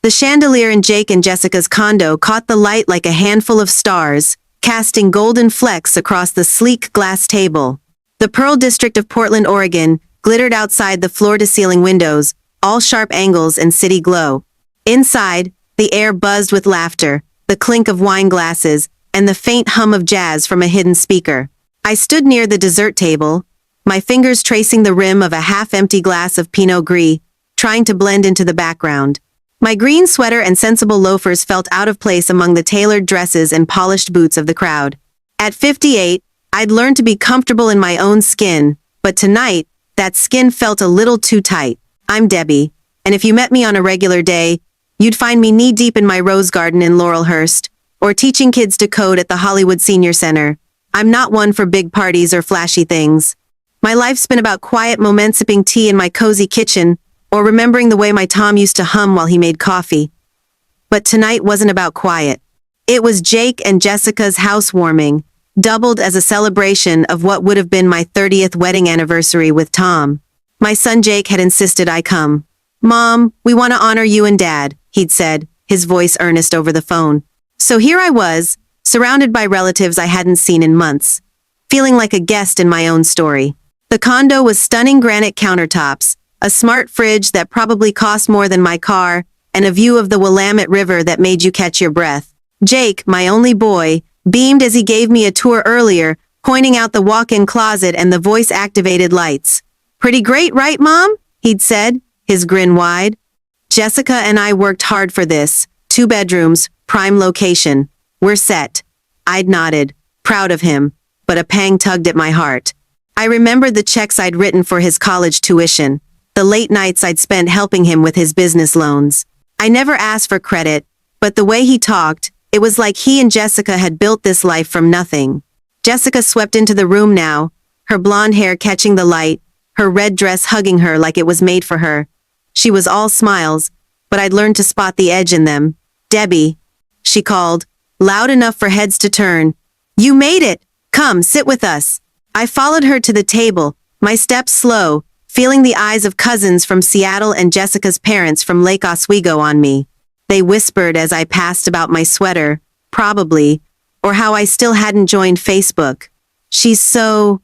The chandelier in Jake and Jessica's condo caught the light like a handful of stars, casting golden flecks across the sleek glass table. The Pearl District of Portland, Oregon, glittered outside the floor-to-ceiling windows, all sharp angles and city glow. Inside, the air buzzed with laughter, the clink of wine glasses, and the faint hum of jazz from a hidden speaker. I stood near the dessert table, my fingers tracing the rim of a half-empty glass of Pinot Gris, trying to blend into the background. My green sweater and sensible loafers felt out of place among the tailored dresses and polished boots of the crowd. At 58, I'd learned to be comfortable in my own skin, but tonight, that skin felt a little too tight. I'm Debbie, and if you met me on a regular day, you'd find me knee-deep in my rose garden in Laurelhurst, or teaching kids to code at the Hollywood Senior Center. I'm not one for big parties or flashy things. My life's been about quiet moments sipping tea in my cozy kitchen, or remembering the way my Tom used to hum while he made coffee. But tonight wasn't about quiet. It was Jake and Jessica's housewarming, doubled as a celebration of what would have been my 30th wedding anniversary with Tom. My son Jake had insisted I come. "Mom, we want to honor you and Dad," he'd said, his voice earnest over the phone. So here I was, surrounded by relatives I hadn't seen in months, feeling like a guest in my own story. The condo was stunning granite countertops, a smart fridge that probably cost more than my car, and a view of the Willamette River that made you catch your breath. Jake, my only boy, beamed as he gave me a tour earlier, pointing out the walk-in closet and the voice-activated lights. "Pretty great, right, Mom?" he'd said, his grin wide. Jessica and I worked hard for this. 2 bedrooms, prime location. We're set. I'd nodded, proud of him, but a pang tugged at my heart. I remembered the checks I'd written for his college tuition, the late nights I'd spent helping him with his business loans. I never asked for credit, but the way he talked, it was like he and Jessica had built this life from nothing. Jessica swept into the room now, her blonde hair catching the light, her red dress hugging her like it was made for her. She was all smiles, but I'd learned to spot the edge in them. "Debbie," she called, loud enough for heads to turn. "You made it! Come, sit with us." I followed her to the table, my steps slow, feeling the eyes of cousins from Seattle and Jessica's parents from Lake Oswego on me. They whispered as I passed about my sweater, probably, or how I still hadn't joined Facebook. "She's so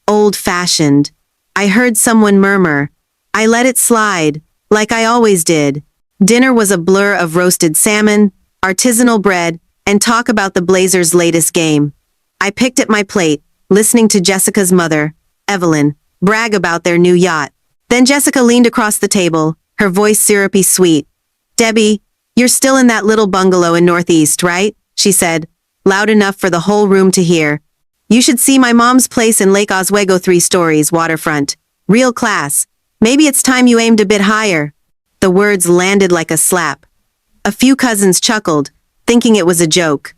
old-fashioned." I heard someone murmur. I let it slide, like I always did. Dinner was a blur of roasted salmon, artisanal bread, and talk about the Blazers' latest game. I picked at my plate, listening to Jessica's mother, Evelyn, brag about their new yacht. Then Jessica leaned across the table, her voice syrupy sweet. "Debbie, you're still in that little bungalow in Northeast, right?" she said, loud enough for the whole room to hear. "You should see my mom's place in Lake Oswego, 3 stories, waterfront. Real class. Maybe it's time you aimed a bit higher." The words landed like a slap. A few cousins chuckled, thinking it was a joke.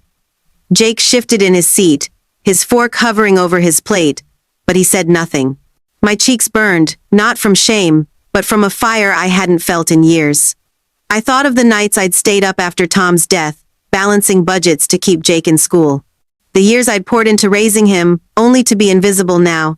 Jake shifted in his seat, his fork hovering over his plate, but he said nothing. My cheeks burned, not from shame, but from a fire I hadn't felt in years. I thought of the nights I'd stayed up after Tom's death, balancing budgets to keep Jake in school. The years I'd poured into raising him, only to be invisible now.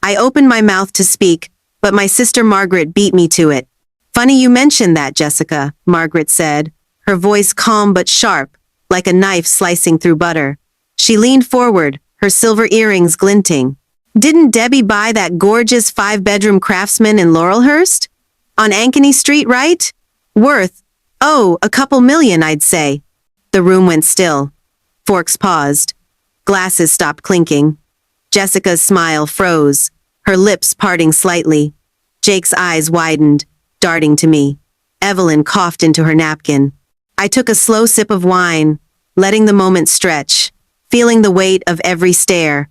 I opened my mouth to speak, but my sister Margaret beat me to it. "Funny you mentioned that, Jessica," Margaret said, her voice calm but sharp, like a knife slicing through butter. She leaned forward, her silver earrings glinting. "Didn't Debbie buy that gorgeous 5-bedroom Craftsman in Laurelhurst? On Ankeny Street, right? Worth, a couple million, I'd say." The room went still. Forks paused. Glasses stopped clinking. Jessica's smile froze, her lips parting slightly. Jake's eyes widened, darting to me. Evelyn coughed into her napkin. I took a slow sip of wine, letting the moment stretch, feeling the weight of every stare.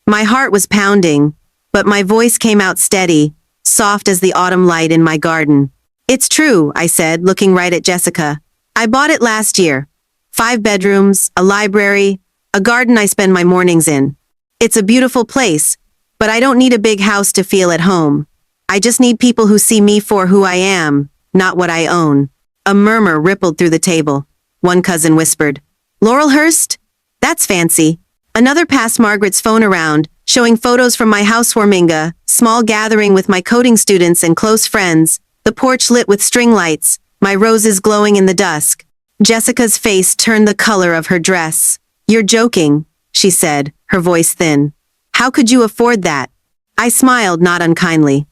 My heart was pounding, but my voice came out steady, soft as the autumn light in my garden. "It's true," I said, looking right at Jessica. "I bought it last year. 5 bedrooms, a library, a garden I spend my mornings in. It's a beautiful place, but I don't need a big house to feel at home. I just need people who see me for who I am, not what I own." A murmur rippled through the table. One cousin whispered, "Laurelhurst? That's fancy." Another passed Margaret's phone around, showing photos from my housewarming, a small gathering with my coding students and close friends, the porch lit with string lights, my roses glowing in the dusk. Jessica's face turned the color of her dress. "You're joking," she said, her voice thin. "How could you afford that?" I smiled, not unkindly.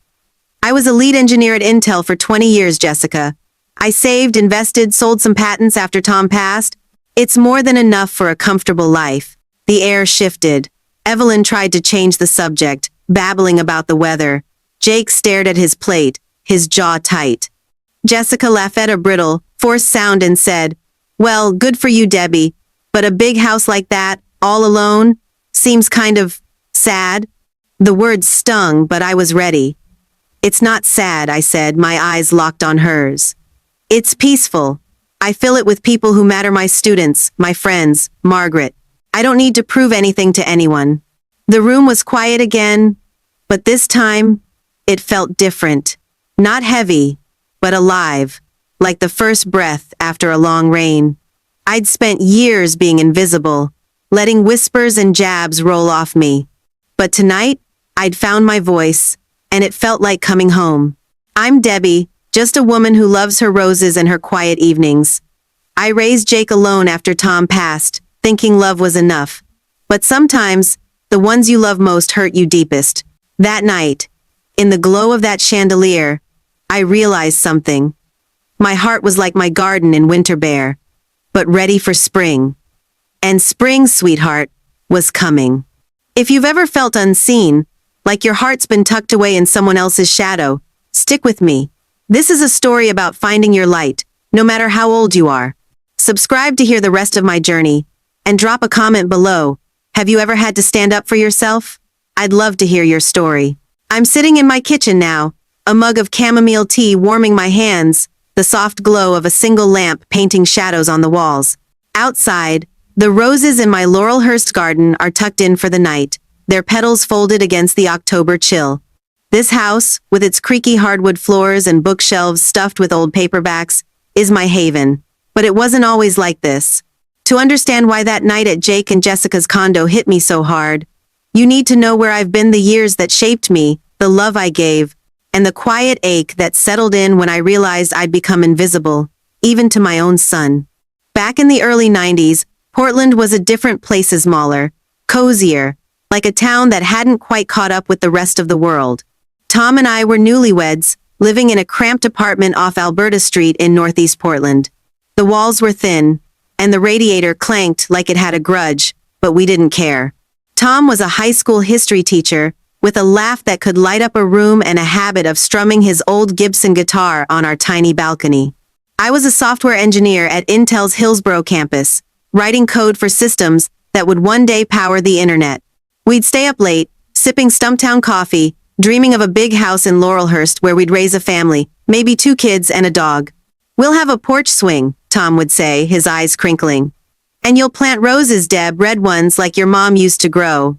"I was a lead engineer at Intel for 20 years, Jessica. I saved, invested, sold some patents after Tom passed. It's more than enough for a comfortable life." The air shifted. Evelyn tried to change the subject, babbling about the weather. Jake stared at his plate, his jaw tight. Jessica laughed a brittle, forced sound and said, "Well, good for you, Debbie, but a big house like that, all alone, seems kind of sad." The words stung, but I was ready. "It's not sad," I said, my eyes locked on hers. "It's peaceful. I fill it with people who matter, my students, my friends, Margaret. I don't need to prove anything to anyone." The room was quiet again, but this time, it felt different. Not heavy, but alive, like the first breath after a long rain. I'd spent years being invisible, letting whispers and jabs roll off me. But tonight, I'd found my voice, and it felt like coming home. I'm Debbie, just a woman who loves her roses and her quiet evenings. I raised Jake alone after Tom passed, thinking love was enough. But sometimes, the ones you love most hurt you deepest. That night, in the glow of that chandelier, I realized something. My heart was like my garden in winter bare, but ready for spring. And spring, sweetheart, was coming. If you've ever felt unseen, like your heart's been tucked away in someone else's shadow, stick with me. This is a story about finding your light, no matter how old you are. Subscribe to hear the rest of my journey, and drop a comment below. Have you ever had to stand up for yourself? I'd love to hear your story. I'm sitting in my kitchen now, a mug of chamomile tea warming my hands, the soft glow of a single lamp painting shadows on the walls. Outside, the roses in my Laurelhurst garden are tucked in for the night, their petals folded against the October chill. This house, with its creaky hardwood floors and bookshelves stuffed with old paperbacks, is my haven. But it wasn't always like this. To understand why that night at Jake and Jessica's condo hit me so hard, you need to know where I've been, the years that shaped me, the love I gave, and the quiet ache that settled in when I realized I'd become invisible, even to my own son. Back in the early 90s, Portland was a different place, smaller, cozier, like a town that hadn't quite caught up with the rest of the world. Tom and I were newlyweds, living in a cramped apartment off Alberta Street in Northeast Portland. The walls were thin, and the radiator clanked like it had a grudge, but we didn't care. Tom was a high school history teacher, with a laugh that could light up a room and a habit of strumming his old Gibson guitar on our tiny balcony. I was a software engineer at Intel's Hillsborough campus, writing code for systems that would one day power the internet. We'd stay up late, sipping Stumptown coffee, dreaming of a big house in Laurelhurst where we'd raise a family, maybe 2 kids and a dog. "We'll have a porch swing," Tom would say, his eyes crinkling. "And you'll plant roses, Deb, red ones like your mom used to grow."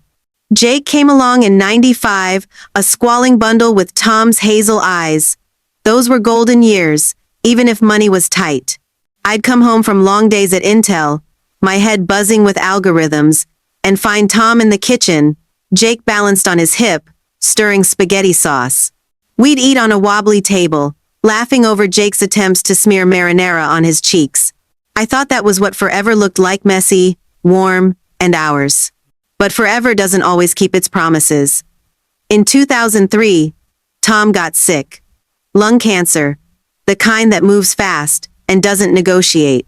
Jake came along in '95, a squalling bundle with Tom's hazel eyes. Those were golden years, even if money was tight. I'd come home from long days at Intel, my head buzzing with algorithms, and find Tom in the kitchen, Jake balanced on his hip, stirring spaghetti sauce. We'd eat on a wobbly table, laughing over Jake's attempts to smear marinara on his cheeks. I thought that was what forever looked like, messy, warm, and ours. But forever doesn't always keep its promises. In 2003, Tom got sick. Lung cancer, the kind that moves fast and doesn't negotiate.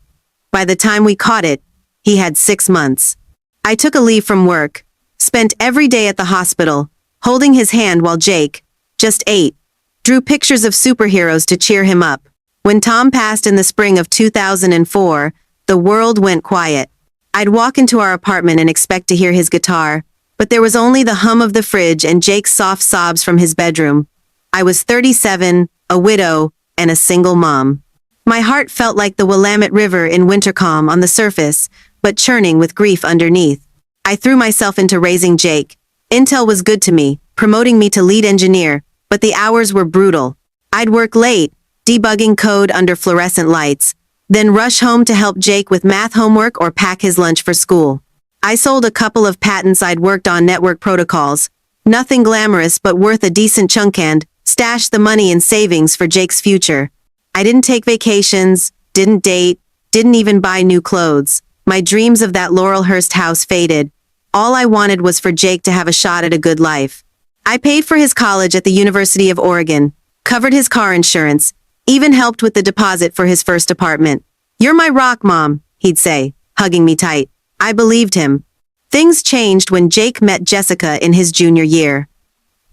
By the time we caught it, he had 6 months. I took a leave from work, spent every day at the hospital, holding his hand while Jake, just 8, drew pictures of superheroes to cheer him up. When Tom passed in the spring of 2004, the world went quiet. I'd walk into our apartment and expect to hear his guitar, but there was only the hum of the fridge and Jake's soft sobs from his bedroom. I was 37, a widow, and a single mom. My heart felt like the Willamette River in winter calm on the surface, but churning with grief underneath. I threw myself into raising Jake. Intel was good to me, promoting me to lead engineer, but the hours were brutal. I'd work late, debugging code under fluorescent lights, then rush home to help Jake with math homework or pack his lunch for school. I sold a couple of patents I'd worked on, network protocols. Nothing glamorous but worth a decent chunk, and stashed the money in savings for Jake's future. I didn't take vacations, didn't date, didn't even buy new clothes. My dreams of that Laurelhurst house faded. All I wanted was for Jake to have a shot at a good life. I paid for his college at the University of Oregon, covered his car insurance, even helped with the deposit for his first apartment. "You're my rock, Mom," he'd say, hugging me tight. I believed him. Things changed when Jake met Jessica in his junior year.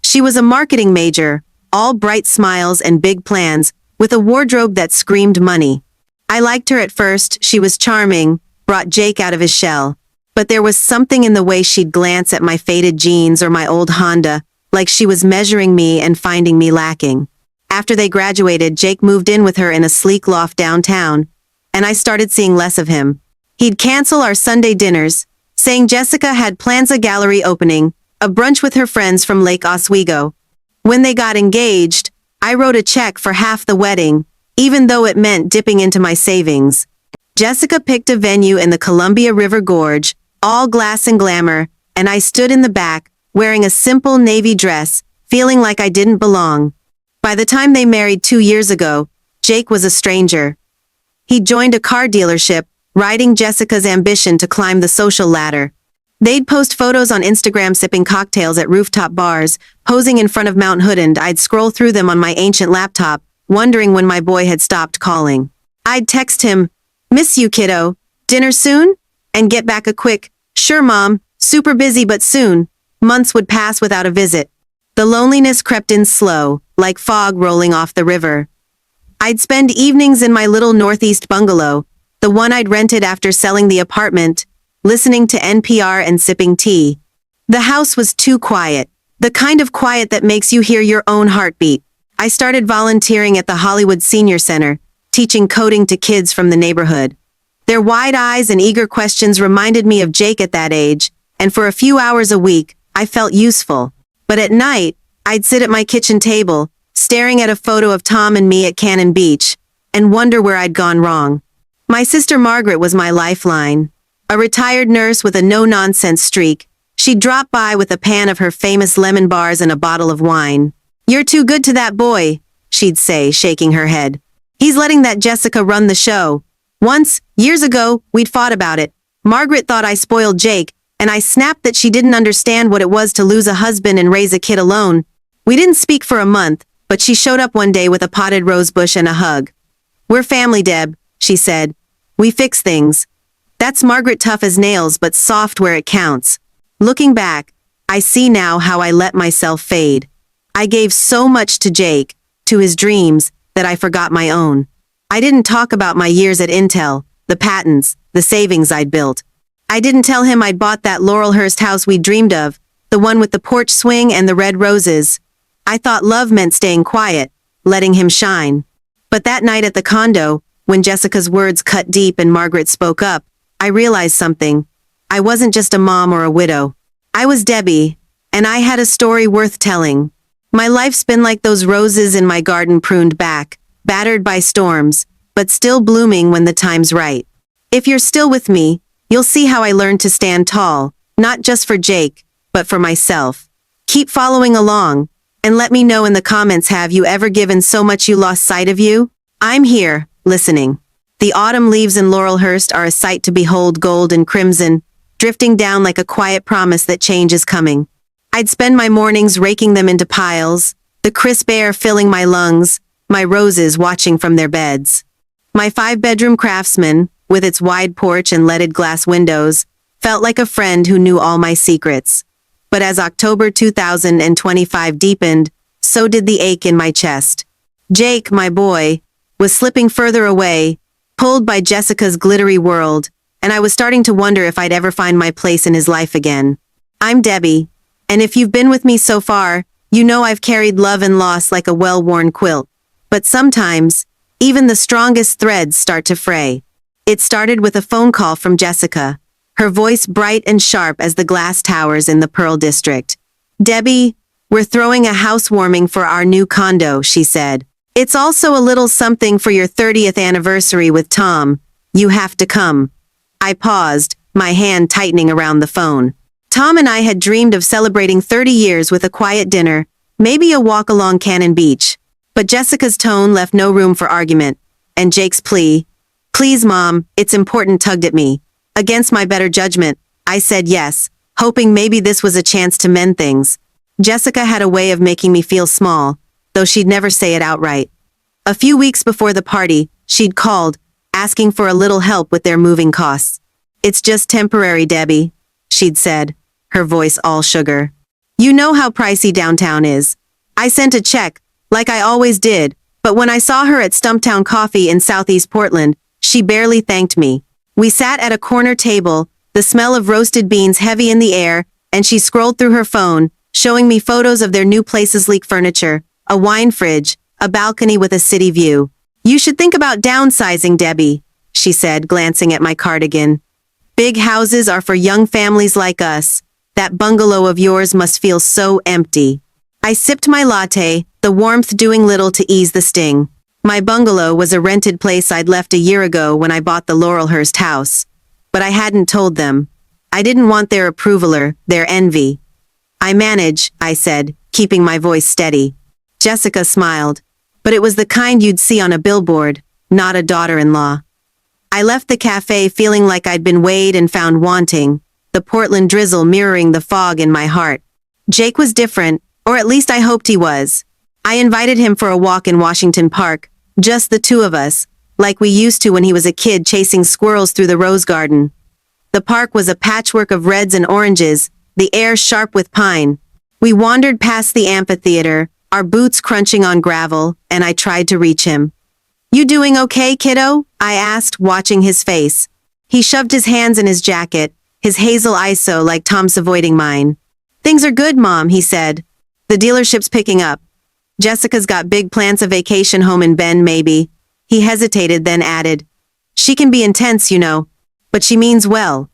She was a marketing major, all bright smiles and big plans, with a wardrobe that screamed money. I liked her at first, she was charming, brought Jake out of his shell. But there was something in the way she'd glance at my faded jeans or my old Honda, like she was measuring me and finding me lacking. After they graduated, Jake moved in with her in a sleek loft downtown, and I started seeing less of him. He'd cancel our Sunday dinners, saying Jessica had plans a gallery opening, a brunch with her friends from Lake Oswego. When they got engaged, I wrote a check for half the wedding, even though it meant dipping into my savings. Jessica picked a venue in the Columbia River Gorge, all glass and glamour, and I stood in the back, wearing a simple navy dress, feeling like I didn't belong. By the time they married 2 years ago, Jake was a stranger. He joined a car dealership, riding Jessica's ambition to climb the social ladder. They'd post photos on Instagram sipping cocktails at rooftop bars, posing in front of Mount Hood, and I'd scroll through them on my ancient laptop, wondering when my boy had stopped calling. I'd text him, "Miss you, kiddo. Dinner soon?" And get back a quick, "Sure, Mom. Super busy but soon." Months would pass without a visit. The loneliness crept in slow, like fog rolling off the river. I'd spend evenings in my little northeast bungalow, the one I'd rented after selling the apartment, listening to NPR and sipping tea. The house was too quiet, the kind of quiet that makes you hear your own heartbeat. I started volunteering at the Hollywood Senior Center, teaching coding to kids from the neighborhood. Their wide eyes and eager questions reminded me of Jake at that age, and for a few hours a week, I felt useful. But at night, I'd sit at my kitchen table, staring at a photo of Tom and me at Cannon Beach, and wonder where I'd gone wrong. My sister Margaret was my lifeline. A retired nurse with a no-nonsense streak, she'd drop by with a pan of her famous lemon bars and a bottle of wine. "You're too good to that boy," she'd say, shaking her head. "He's letting that Jessica run the show." Once, years ago, we'd fought about it. Margaret thought I spoiled Jake, and I snapped that she didn't understand what it was to lose a husband and raise a kid alone. We didn't speak for a month, but she showed up one day with a potted rose bush and a hug. "We're family, Deb," she said. "We fix things." That's Margaret, tough as nails but soft where it counts. Looking back, I see now how I let myself fade. I gave so much to Jake, to his dreams, that I forgot my own. I didn't talk about my years at Intel, the patents, the savings I'd built. I didn't tell him I'd bought that Laurelhurst house we dreamed of, the one with the porch swing and the red roses. I thought love meant staying quiet, letting him shine. But that night at the condo, when Jessica's words cut deep and Margaret spoke up, I realized something. I wasn't just a mom or a widow. I was Debbie, and I had a story worth telling. My life's been like those roses in my garden, pruned back, battered by storms, but still blooming when the time's right. If you're still with me, you'll see how I learned to stand tall, not just for Jake, but for myself. Keep following along, and let me know in the comments, have you ever given so much you lost sight of you? I'm here, listening. The autumn leaves in Laurelhurst are a sight to behold, gold and crimson, drifting down like a quiet promise that change is coming. I'd spend my mornings raking them into piles, the crisp air filling my lungs, my roses watching from their beds. My 5-bedroom craftsman, with its wide porch and leaded glass windows, felt like a friend who knew all my secrets. But as October 2025 deepened, so did the ache in my chest. Jake, my boy, was slipping further away, pulled by Jessica's glittery world, and I was starting to wonder if I'd ever find my place in his life again. I'm Debbie, and if you've been with me so far, you know I've carried love and loss like a well-worn quilt. But sometimes, even the strongest threads start to fray. It started with a phone call from Jessica, her voice bright and sharp as the glass towers in the Pearl District. "Debbie, we're throwing a housewarming for our new condo," she said. "It's also a little something for your 30th anniversary with Tom. You have to come." I paused, my hand tightening around the phone. Tom and I had dreamed of celebrating 30 years with a quiet dinner, maybe a walk along Cannon Beach. But Jessica's tone left no room for argument, and Jake's plea, "Please, Mom, it's important," tugged at me. Against my better judgment, I said yes, hoping maybe this was a chance to mend things. Jessica had a way of making me feel small, though she'd never say it outright. A few weeks before the party, she'd called, asking for a little help with their moving costs. "It's just temporary, Debbie," she'd said, her voice all sugar. "You know how pricey downtown is." I sent a check, like I always did, but when I saw her at Stumptown Coffee in Southeast Portland, she barely thanked me. We sat at a corner table, the smell of roasted beans heavy in the air, and she scrolled through her phone, showing me photos of their new place's sleek furniture, a wine fridge, a balcony with a city view. "You should think about downsizing, Debbie," she said, glancing at my cardigan. "Big houses are for young families like us. That bungalow of yours must feel so empty." I sipped my latte, the warmth doing little to ease the sting. My bungalow was a rented place I'd left a year ago when I bought the Laurelhurst house. But I hadn't told them. I didn't want their approval or their envy. "I manage," I said, keeping my voice steady. Jessica smiled. But it was the kind you'd see on a billboard, not a daughter-in-law. I left the cafe feeling like I'd been weighed and found wanting, the Portland drizzle mirroring the fog in my heart. Jake was different, or at least I hoped he was. I invited him for a walk in Washington Park, just the two of us, like we used to when he was a kid chasing squirrels through the rose garden. The park was a patchwork of reds and oranges, the air sharp with pine. We wandered past the amphitheater, our boots crunching on gravel, and I tried to reach him. "You doing okay, kiddo?" I asked, watching his face. He shoved his hands in his jacket, his hazel eyes so like Tom's avoiding mine. "Things are good, Mom," he said. "The dealership's picking up. Jessica's got big plans, a vacation home in Bend, maybe." He hesitated, then added, "She can be intense, you know, but she means well."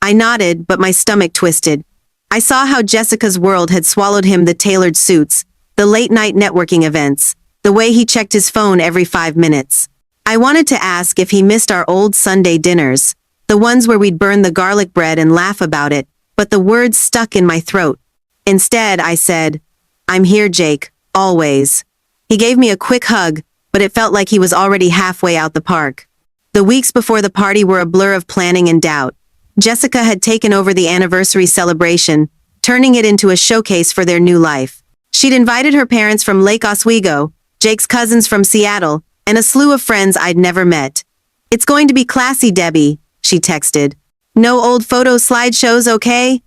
I nodded, but my stomach twisted. I saw how Jessica's world had swallowed him, the tailored suits, the late-night networking events, the way he checked his phone every 5 minutes. I wanted to ask if he missed our old Sunday dinners, the ones where we'd burn the garlic bread and laugh about it, but the words stuck in my throat. Instead, I said, "I'm here, Jake, always." He gave me a quick hug, but it felt like he was already halfway out the park. The weeks before the party were a blur of planning and doubt. Jessica had taken over the anniversary celebration, turning it into a showcase for their new life. She'd invited her parents from Lake Oswego, Jake's cousins from Seattle, and a slew of friends I'd never met. "It's going to be classy, Debbie," she texted. "No old photo slideshows, okay?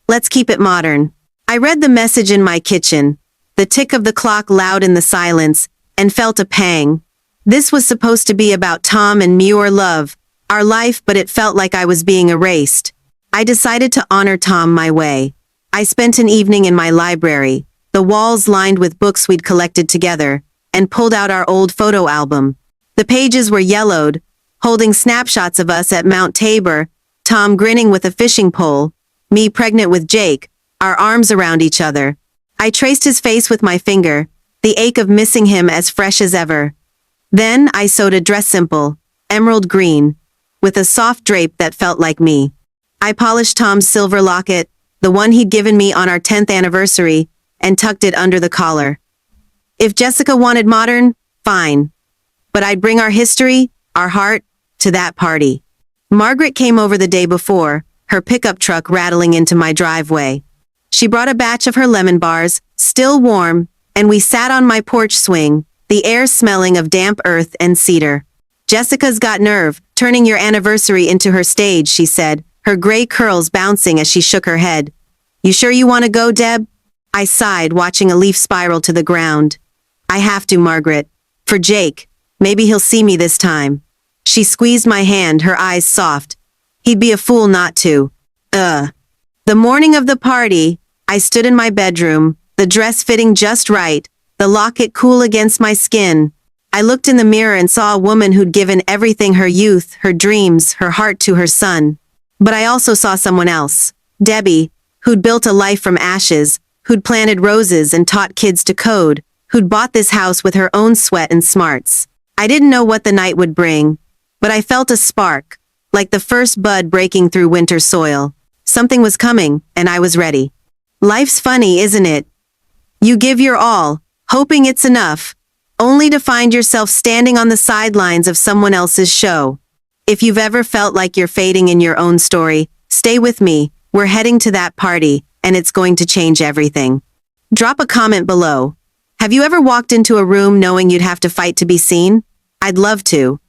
Let's keep it modern." I read the message in my kitchen, the tick of the clock loud in the silence, and felt a pang. This was supposed to be about Tom and me, or love, our life, but it felt like I was being erased. I decided to honor Tom my way. I spent an evening in my library, the walls lined with books we'd collected together, and pulled out our old photo album. The pages were yellowed, holding snapshots of us at Mount Tabor, Tom grinning with a fishing pole, me pregnant with Jake, our arms around each other. I traced his face with my finger, the ache of missing him as fresh as ever. Then I sewed a dress, simple, emerald green, with a soft drape that felt like me. I polished Tom's silver locket, the one he'd given me on our 10th anniversary, and tucked it under the collar. If Jessica wanted modern, fine. But I'd bring our history, our heart, to that party. Margaret came over the day before, her pickup truck rattling into my driveway. She brought a batch of her lemon bars, still warm, and we sat on my porch swing, the air smelling of damp earth and cedar. "Jessica's got nerve, turning your anniversary into her stage," she said, her gray curls bouncing as she shook her head. "You sure you want to go, Deb?" I sighed, watching a leaf spiral to the ground. "I have to, Margaret. For Jake. Maybe he'll see me this time." She squeezed my hand, her eyes soft. "He'd be a fool not to." The morning of the party, I stood in my bedroom, the dress fitting just right, the locket cool against my skin. I looked in the mirror and saw a woman who'd given everything, her youth, her dreams, her heart, to her son. But I also saw someone else, Debbie, who'd built a life from ashes, who'd planted roses and taught kids to code, who'd bought this house with her own sweat and smarts. I didn't know what the night would bring, but I felt a spark, like the first bud breaking through winter soil. Something was coming, and I was ready. Life's funny, isn't it? You give your all, hoping it's enough, only to find yourself standing on the sidelines of someone else's show. If you've ever felt like you're fading in your own story, stay with me. We're heading to that party, and it's going to change everything. Drop a comment below. Have you ever walked into a room knowing you'd have to fight to be seen? I'd love to.